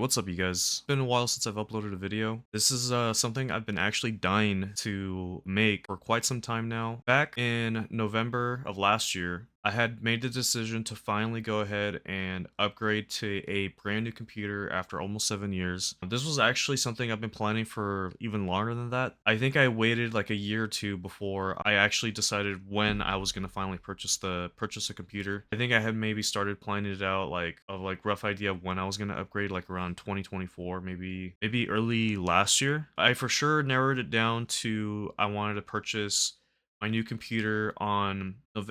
What's up, you guys? It's been a while since I've uploaded a video. This is something I've been actually dying to make for quite some time now. Back in November of last year, I had made the decision to finally go ahead and upgrade to a brand new computer after almost 7 years. This was actually something I've been planning for even longer than that. I think I waited like a year or two before I actually decided when I was gonna finally purchase a computer. I think I had maybe started planning it out like of like rough idea of when I was gonna upgrade, like around 2024, maybe early last year. I for sure narrowed it down to I wanted to purchase my new computer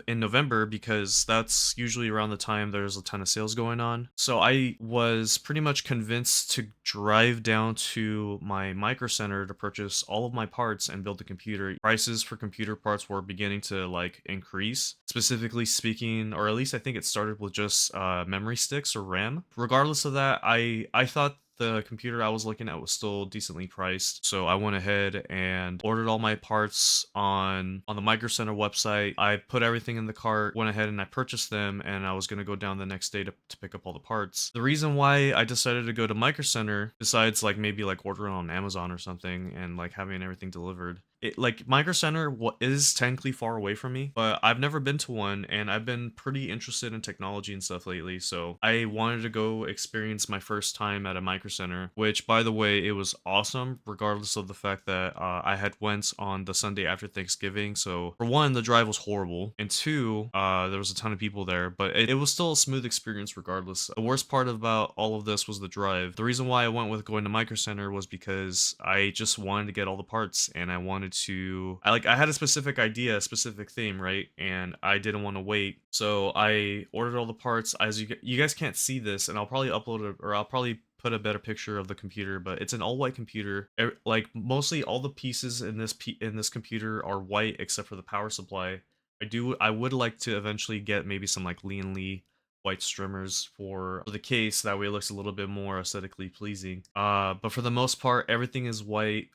in November because that's usually around the time there's a ton of sales going on. So I was pretty much convinced to drive down to my micro center to purchase all of my parts and build the computer. Prices for computer parts were beginning to like increase, specifically speaking, or at least I think it started with just memory sticks or RAM. Regardless of that, I thought the computer I was looking at was still decently priced. So I went ahead and ordered all my parts on the Micro Center website. I put everything in the cart, went ahead and I purchased them, and I was gonna go down the next day to pick up all the parts. The reason why I decided to go to Micro Center, besides like maybe like ordering on Amazon or something and like having everything delivered, like Micro Center is technically far away from me, but I've never been to one and I've been pretty interested in technology and stuff lately. So I wanted to go experience my first time at a Micro Center, which by the way, it was awesome, regardless of the fact that I had went on the Sunday after Thanksgiving. So for one, the drive was horrible, and two, there was a ton of people there, but it was still a smooth experience regardless. The worst part about all of this was the drive. The reason why I went with going to Micro Center was because I just wanted to get all the parts and I wanted to I had a specific idea, a specific theme, right? And I didn't want to wait. So I ordered all the parts. As you guys can't see this, and I'll probably upload it, or I'll probably put a better picture of the computer, but it's an all white computer. Like mostly all the pieces in this computer are white except for the power supply. I would like to eventually get maybe some like Lee white strimmers for the case, that way it looks a little bit more aesthetically pleasing. But for the most part, everything is white,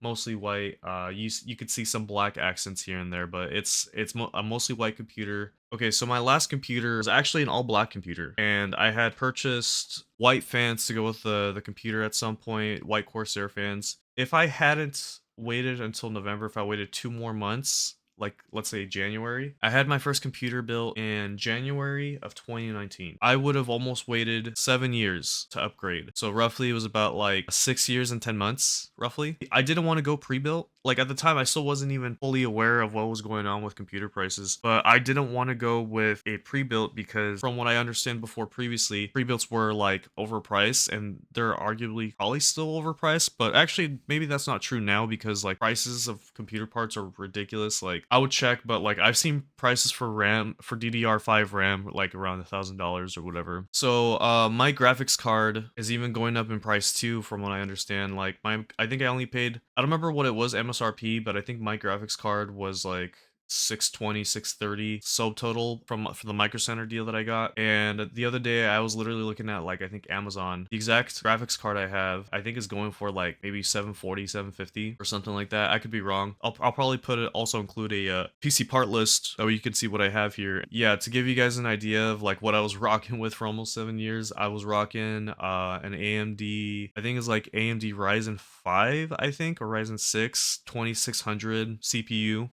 mostly white. You could see some black accents here and there, but it's a mostly white computer. Okay, so my last computer was actually an all black computer, and I had purchased white fans to go with the computer at some point, white Corsair fans. If I hadn't waited until November, if I waited 2 more months, like let's say January, I had my first computer built in January of 2019. I would have almost waited 7 years to upgrade. So roughly it was about like 6 years and 10 months, roughly. I didn't want to go pre-built. Like at the time, I still wasn't even fully aware of what was going on with computer prices, but I didn't want to go with a pre-built because from what I understand before previously, pre-builts were like overpriced, and they're arguably probably still overpriced, but actually maybe that's not true now because like prices of computer parts are ridiculous. Like I would check, but like I've seen prices for RAM, for DDR5 RAM, like around $1,000 or whatever. So my graphics card is even going up in price too, from what I understand. Like I think I only paid, I don't remember what it was MSRP, but I think my graphics card was like 620, 630 subtotal for the Micro Center deal that I got. And the other day I was literally looking at like I think Amazon. The exact graphics card I have, I think is going for like maybe 740, 750 or something like that. I could be wrong. I'll probably also include a PC part list that way you can see what I have here. Yeah, to give you guys an idea of like what I was rocking with for almost 7 years, I was rocking an AMD, I think it's like AMD Ryzen 5, I think, or Ryzen 6 2600 CPU.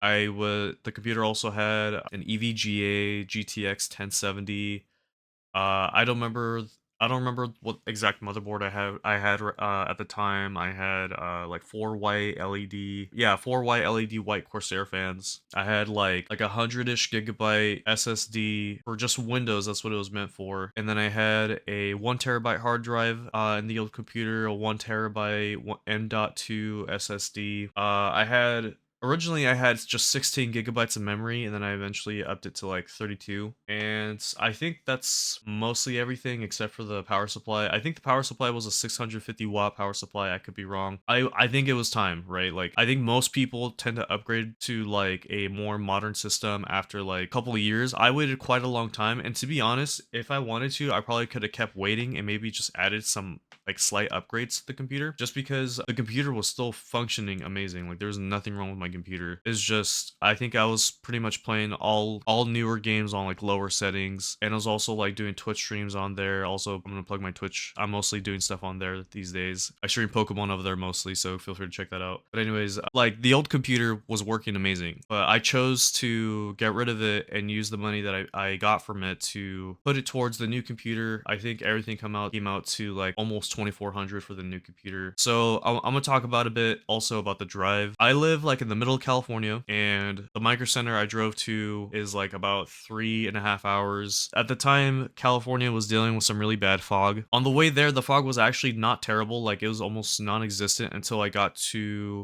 The computer also had an EVGA GTX 1070. I don't remember what exact motherboard I had at the time. I had like four white LED white Corsair fans. I had like 100-ish gigabyte SSD for just Windows. That's what it was meant for. And then I had a 1 terabyte hard drive in the old computer, a 1 terabyte M.2 SSD. Originally, I had just 16 gigabytes of memory, and then I eventually upped it to like 32. And I think that's mostly everything except for the power supply. I think the power supply was a 650-watt power supply. I could be wrong. I think it was time, right? Like, I think most people tend to upgrade to like a more modern system after like a couple of years. I waited quite a long time, and to be honest, if I wanted to, I probably could have kept waiting and maybe just added some like slight upgrades to the computer, just because the computer was still functioning amazing. Like there was nothing wrong with my computer. Is just I think I was pretty much playing all newer games on like lower settings, and I was also like doing Twitch streams on there. Also, I'm gonna plug my Twitch. I'm mostly doing stuff on there these days. I stream Pokemon over there mostly, so feel free to check that out. But anyways, like the old computer was working amazing, but I chose to get rid of it and use the money that I got from it to put it towards the new computer. I think everything came out to like almost 2400 for the new computer. So I'm gonna talk about a bit also about the drive. I live like in the middle of California, and the Micro Center I drove to is like about 3.5 hours. At the time, California was dealing with some really bad fog. On the way there, the fog was actually not terrible. Like it was almost non-existent until I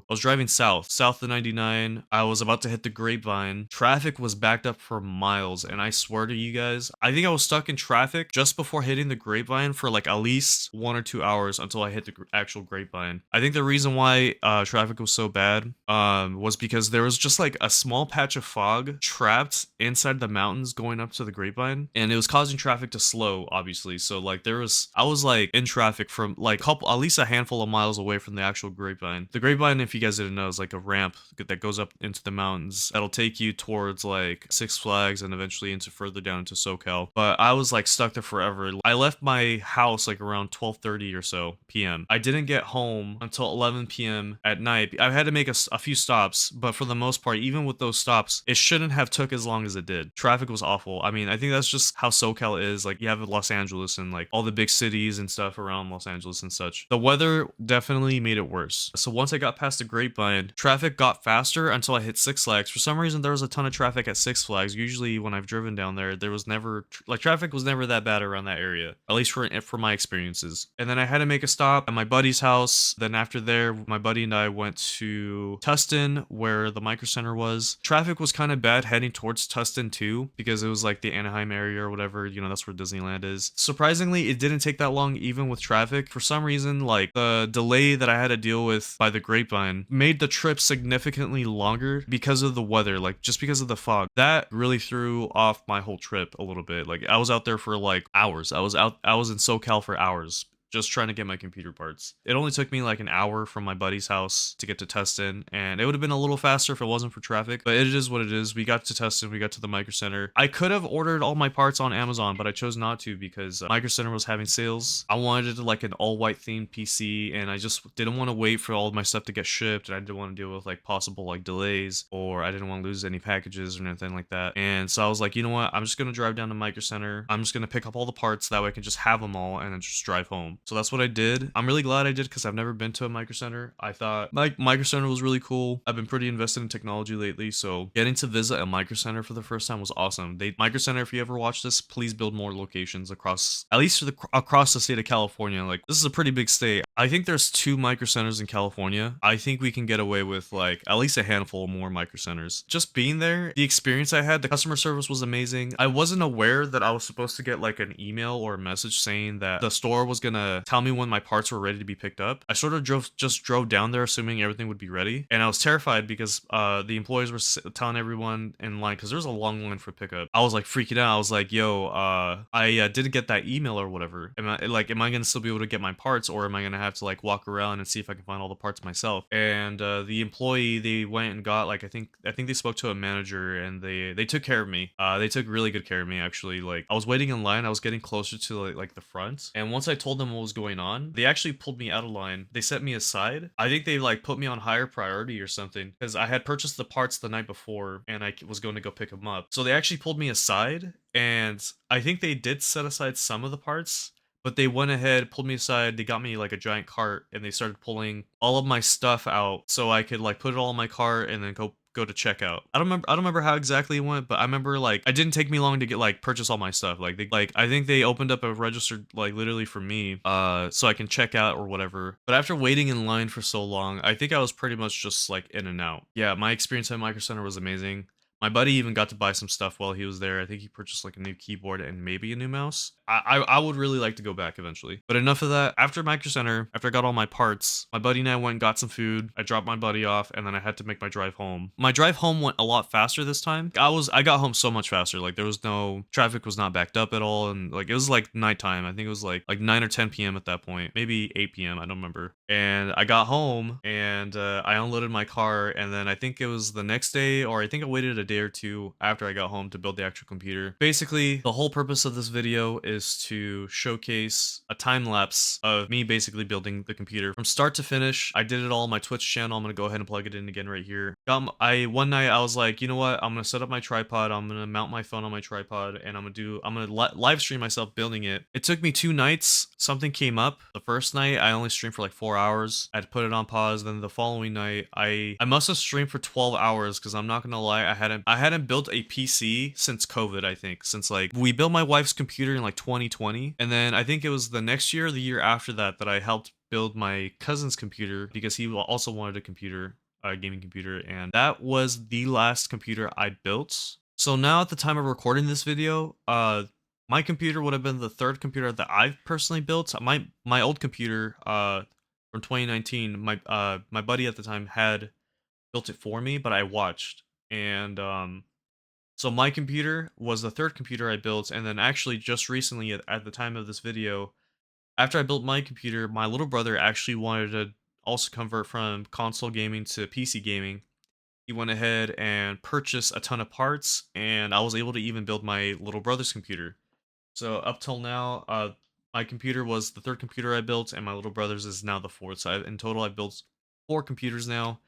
was driving south the 99. I was about to hit the Grapevine. Traffic was backed up for miles, and I swear to you guys, I think I was stuck in traffic just before hitting the Grapevine for like at least 1 or 2 hours until I hit the actual Grapevine. I think the reason why traffic was so bad was because there was just like a small patch of fog trapped inside the mountains going up to the Grapevine, and it was causing traffic to slow, obviously. So like I was like in traffic from like at least a handful of miles away from the actual Grapevine. The Grapevine, if you guys didn't know, is like a ramp that goes up into the mountains that'll take you towards like Six Flags and eventually into further down into SoCal. But I was like stuck there forever. I left my house like around 12:30 or so p.m. I didn't get home until 11 p.m. at night. I had to make a few stops, but for the most part, even with those stops, it shouldn't have took as long as it did. Traffic was awful. I mean, I think that's just how SoCal is. Like you have Los Angeles and like all the big cities and stuff around Los Angeles and such. The weather definitely made it worse. So once I got past the Grapevine, traffic got faster until I hit Six Flags. For some reason, there was a ton of traffic at Six Flags. Usually when I've driven down there was never like traffic was never that bad around that area, at least for my experiences. And then I had to make a stop at my buddy's house. Then after there, my buddy and I went to Tustin, where the Micro Center was. Traffic was kind of bad heading towards Tustin too, because it was like the Anaheim area or whatever, that's where Disneyland is. Surprisingly, it didn't take that long even with traffic. For some reason, like the delay that I had to deal with by the Grapevine made the trip significantly longer because of the weather, like just because of the fog. That really threw off my whole trip a little bit. Like I was out there for like hours. I was in SoCal for hours, just trying to get my computer parts. It only took me like an hour from my buddy's house to get to Tustin, and it would have been a little faster if it wasn't for traffic, but it is what it is. We got to Tustin, we got to the Micro Center. I could have ordered all my parts on Amazon, but I chose not to because Micro Center was having sales. I wanted like an all-white themed PC, and I just didn't want to wait for all of my stuff to get shipped, and I didn't want to deal with like possible like delays, or I didn't want to lose any packages or anything like that. And so I was like, you know what? I'm just gonna drive down to Micro Center. I'm just gonna pick up all the parts, that way I can just have them all and then just drive home. So that's what I did. I'm really glad I did because I've never been to a Micro Center. I thought like Micro Center was really cool. I've been pretty invested in technology lately, so getting to visit a Micro Center for the first time was awesome. Micro Center, if you ever watch this, please build more locations across, at least across the state of California. Like this is a pretty big state. I think there's 2 Micro Centers in California. I think we can get away with like at least a handful more Micro Centers. Just being there, the experience I had, the customer service was amazing. I wasn't aware that I was supposed to get like an email or a message saying that the store was gonna tell me when my parts were ready to be picked up. I sort of drove down there assuming everything would be ready, and I was terrified because the employees were telling everyone in line, because there was a long line for pickup. I was like freaking out. I was like, yo, I didn't get that email or whatever. Am I gonna still be able to get my parts, or am I gonna have to like walk around and see if I can find all the parts myself? And the employee, they went and got like I think they spoke to a manager, and they took care of me. They took really good care of me actually. Like I was waiting in line, I was getting closer to like the front, and once I told them what was going on, they actually pulled me out of line. They set me aside. I think they like put me on higher priority or something, because I had purchased the parts the night before and I was going to go pick them up. So they actually pulled me aside, and I think they did set aside some of the parts, but they went ahead, pulled me aside, they got me like a giant cart, and they started pulling all of my stuff out so I could like put it all in my cart and then go to checkout. I don't remember how exactly it went, but I remember like it didn't take me long to get like purchase all my stuff. I think they opened up a register like literally for me so I can check out or whatever. But after waiting in line for so long, I think I was pretty much just like in and out. Yeah, my experience at Micro Center was amazing. My buddy even got to buy some stuff while he was there. I think he purchased like a new keyboard and maybe a new mouse. I would really like to go back eventually. But enough of that. After Micro Center, after I got all my parts, my buddy and I went and got some food. I dropped my buddy off, and then I had to make my drive home. My drive home went a lot faster this time. I got home so much faster. Like there was no traffic was not backed up at all, and like it was like nighttime. I think it was like 9 or 10 p.m. at that point, maybe 8 p.m. I don't remember. And I got home and I unloaded my car, and then I think it was the next day, or I think I waited a day or two after I got home to build the actual computer. Basically, the whole purpose of this video is to showcase a time lapse of me basically building the computer from start to finish. I did it all on my Twitch channel. I'm gonna go ahead and plug it in again right here. One night I was like, you know what? I'm gonna set up my tripod. I'm gonna mount my phone on my tripod, and I'm gonna live stream myself building it. It took me 2 nights. Something came up. The first night I only streamed for like 4 hours. I had to put it on pause. Then the following night I must have streamed for 12 hours, because I'm not gonna lie, I hadn't built a PC since COVID. I think since like we built my wife's computer in like 2020, and then I think it was the next year or the year after that that I helped build my cousin's computer, because he also wanted a computer, a gaming computer, and that was the last computer I built. So now at the time of recording this video, my computer would have been the 3rd computer that I've personally built. My old computer from 2019, my buddy at the time had built it for me, but I watched. And so my computer was the 3rd computer I built, and then actually just recently at the time of this video, after I built my computer, my little brother actually wanted to also convert from console gaming to PC gaming. He went ahead and purchased a ton of parts, and I was able to even build my little brother's computer. So up till now, my computer was the 3rd computer I built, and my little brother's is now the 4th. So in total, I've built 4 computers now.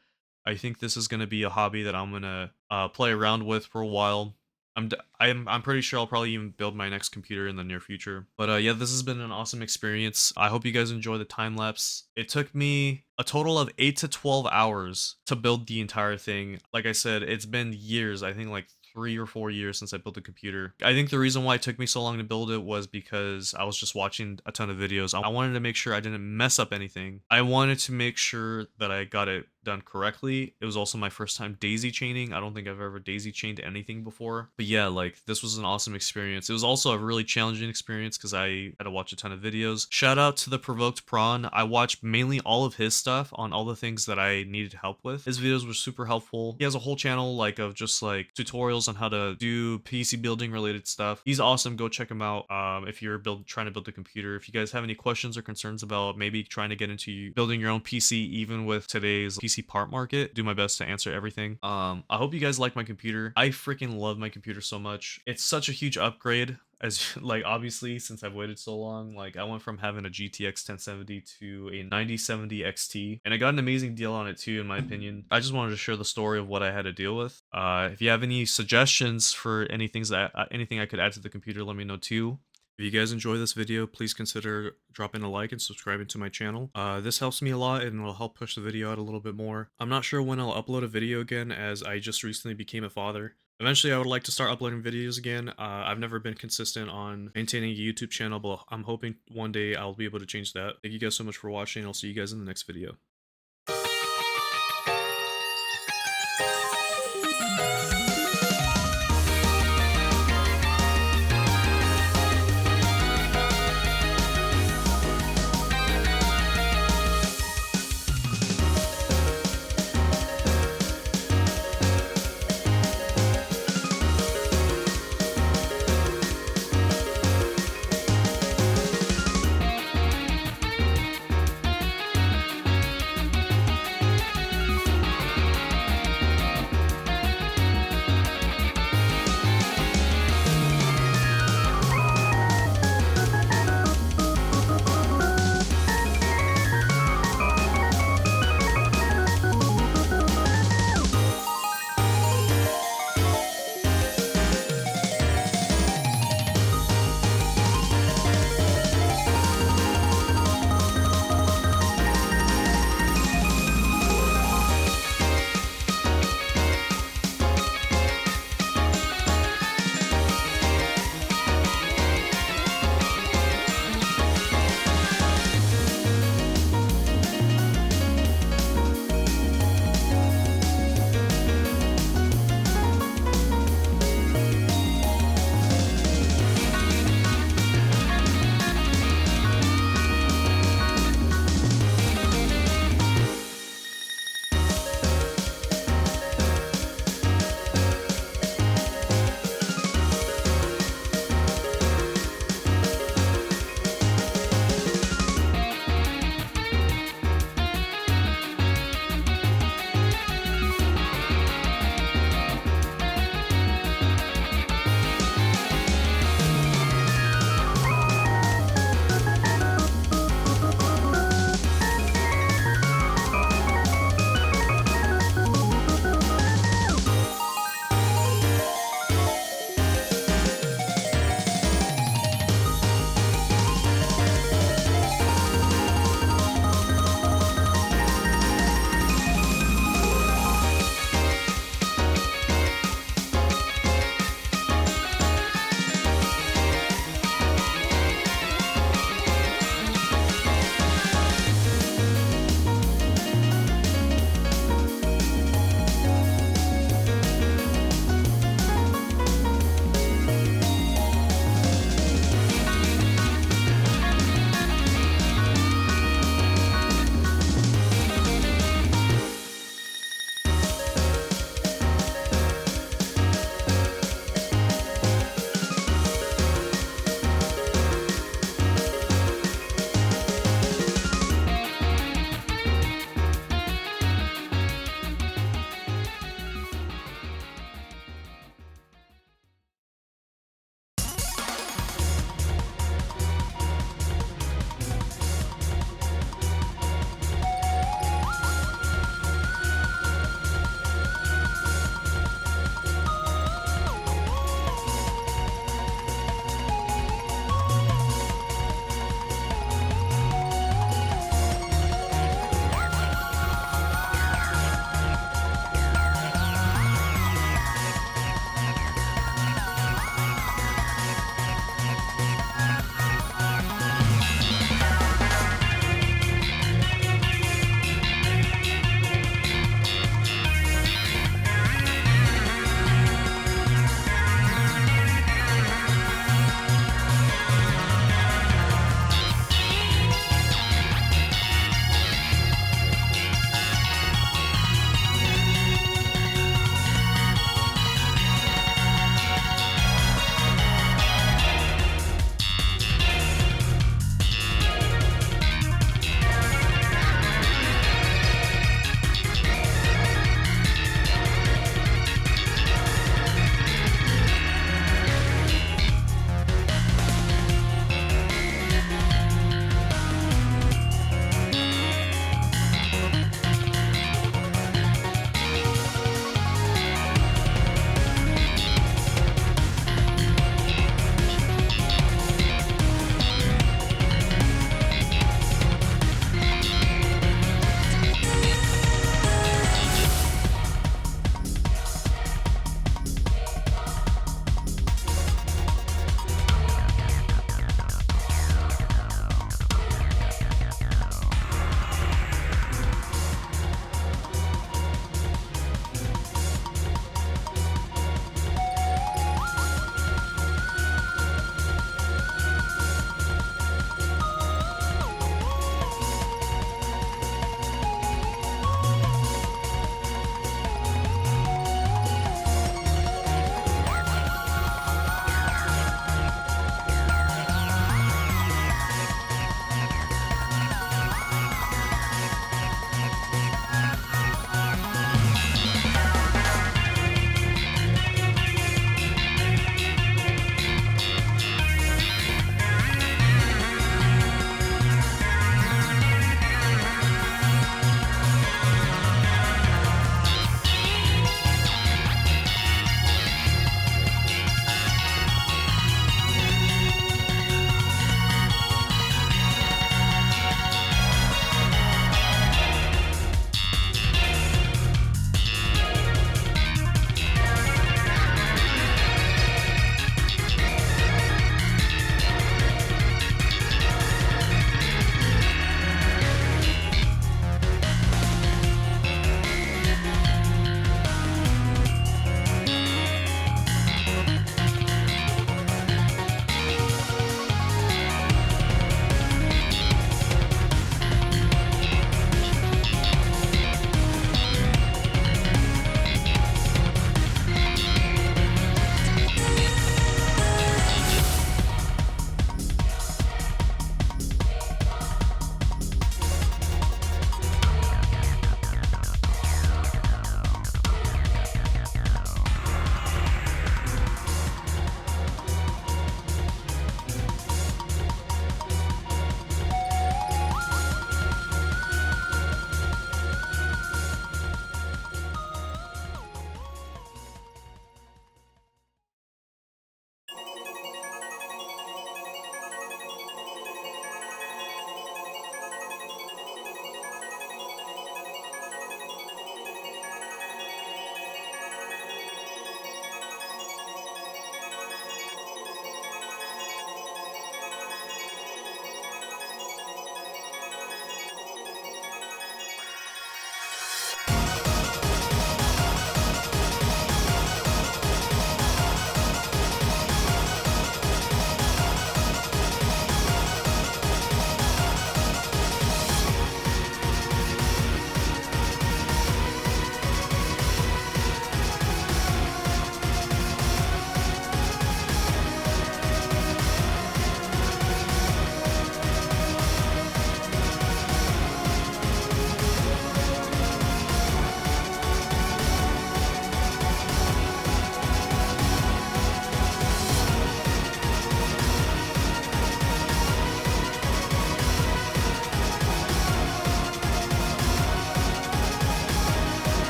I think this is gonna be a hobby that I'm gonna play around with for a while. I'm pretty sure I'll probably even build my next computer in the near future. But yeah, this has been an awesome experience. I hope you guys enjoy the time lapse. It took me a total of 8 to 12 hours to build the entire thing. Like I said, it's been years. I think like 3 or 4 years since I built a computer. I think the reason why it took me so long to build it was because I was just watching a ton of videos. I wanted to make sure I didn't mess up anything. I wanted to make sure that I got it done correctly. It was also my first time daisy chaining. I don't think I've ever daisy chained anything before. But yeah, like this was an awesome experience. It was also a really challenging experience because I had to watch a ton of videos. Shout out to the Provoked Prawn. I watched mainly all of his stuff on all the things that I needed help with. His videos were super helpful. He has a whole channel like of just like tutorials on how to do PC building related stuff. He's awesome. Go check him out if you're trying to build a computer. If you guys have any questions or concerns about maybe trying to get into building your own PC, even with today's PC part market, do my best to answer everything. I hope you guys like my computer. I freaking love my computer so much. It's such a huge upgrade, as like obviously since I've waited so long. Like I went from having a GTX 1070 to a 9070 XT, and I got an amazing deal on it too, in my opinion. I just wanted to share the story of what I had to deal with. If you have any suggestions for anything I could add to the computer, let me know too. If you guys enjoy this video, please consider dropping a like and subscribing to my channel. This helps me a lot and will help push the video out a little bit more. I'm not sure when I'll upload a video again, as I just recently became a father. Eventually, I would like to start uploading videos again. I've never been consistent on maintaining a YouTube channel, but I'm hoping one day I'll be able to change that. Thank you guys so much for watching. I'll see you guys in the next video.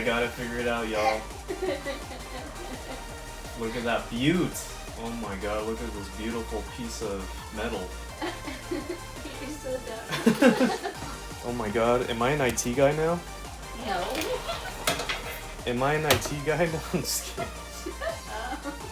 got it figured out, y'all. Look at that beaut. Oh my god, look at this beautiful piece of metal. You're so dumb. Oh my god, am I an IT guy now? No. Am I an IT guy now? I'm just kidding. Oh.